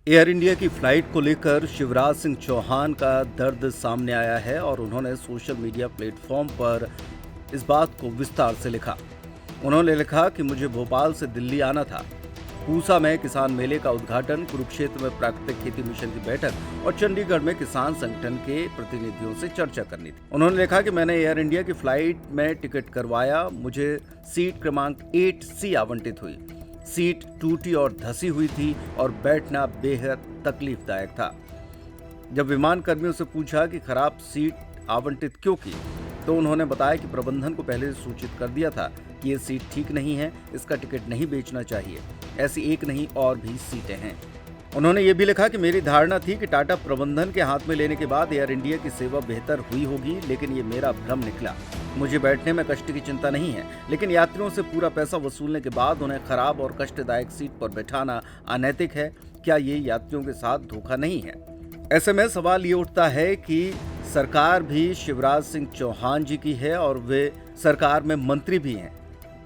Air India की flight को लेकर शिवराज सिंह चौहान का दर्द सामने आया है और उन्होंने सोशल मीडिया प्लेटफॉर्म पर इस बात को विस्तार से लिखा। उन्होंने लिखा कि मुझे भोपाल से दिल्ली आना था। पूसा में किसान मेले का उद्घाटन, कुरुक्षेत्र में प्राकृतिक खेती मिशन की बैठक और चंडीगढ़ में किसान संगठन के प्रतिनिधियों से चर्चा करनी थी। उन्होंने लिखा कि मैंने एयर इंडिया की फ्लाइट में टिकट करवाया, मुझे सीट क्रमांक 8C आवंटित हुई। सीट टूटी और धसी हुई थी और बैठना बेहद तकलीफदायक था। जब विमान कर्मियों से पूछा कि खराब सीट आवंटित क्यों की, तो उन्होंने बताया कि प्रबंधन को पहले सूचित कर दिया था कि ये सीट ठीक नहीं है, इसका टिकट नहीं बेचना चाहिए। ऐसी एक नहीं और भी सीटें हैं। उन्होंने ये भी लिखा कि मेरी धारणा थी कि टाटा प्रबंधन के हाथ में लेने के बाद एयर इंडिया की सेवा बेहतर हुई होगी, लेकिन ये मेरा भ्रम निकला। मुझे बैठने में कष्ट की चिंता नहीं है, लेकिन यात्रियों से पूरा पैसा वसूलने के बाद उन्हें खराब और कष्टदायक सीट पर बैठाना अनैतिक है। क्या ये यात्रियों के साथ धोखा नहीं है? ऐसे में सवाल ये उठता है कि सरकार भी शिवराज सिंह चौहान जी की है और वे सरकार में मंत्री भी हैं,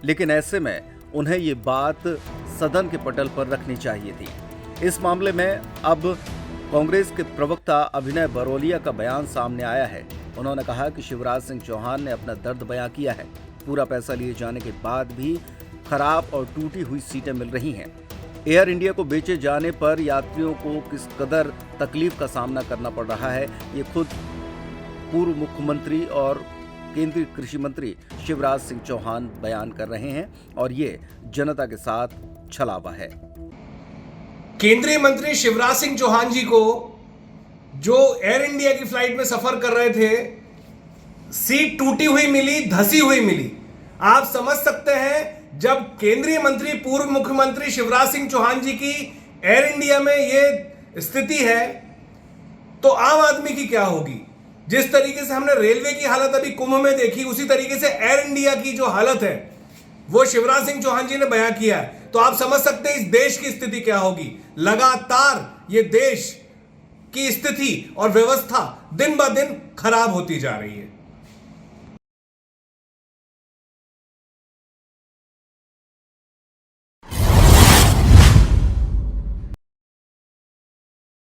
लेकिन ऐसे में उन्हें ये बात सदन के पटल पर रखनी चाहिए थी। इस मामले में अब कांग्रेस के प्रवक्ता अभिनय बरोलिया का बयान सामने आया है। उन्होंने कहा कि शिवराज सिंह चौहान ने अपना दर्द बयां किया है। पूरा पैसा लिए जाने के बाद भी खराब और टूटी हुई सीटें मिल रही हैं। एयर इंडिया को बेचे जाने पर यात्रियों को किस कदर तकलीफ का सामना करना पड़ रहा है, ये खुद पूर्व मुख्यमंत्री और केंद्रीय कृषि मंत्री शिवराज सिंह चौहान बयान कर रहे हैं और ये जनता के साथ छलावा है। केंद्रीय मंत्री शिवराज सिंह चौहान जी को जो एयर इंडिया की फ्लाइट में सफर कर रहे थे, सीट टूटी हुई मिली, धसी हुई मिली। आप समझ सकते हैं, जब केंद्रीय मंत्री पूर्व मुख्यमंत्री शिवराज सिंह चौहान जी की एयर इंडिया में ये स्थिति है, तो आम आदमी की क्या होगी। जिस तरीके से हमने रेलवे की हालत अभी कुंभ में देखी, उसी तरीके से एयर इंडिया की जो हालत है वो शिवराज सिंह चौहान जी ने बयां किया है। तो आप समझ सकते हैं इस देश की स्थिति क्या होगी। लगातार ये देश की स्थिति और व्यवस्था दिन ब दिन खराब होती जा रही है।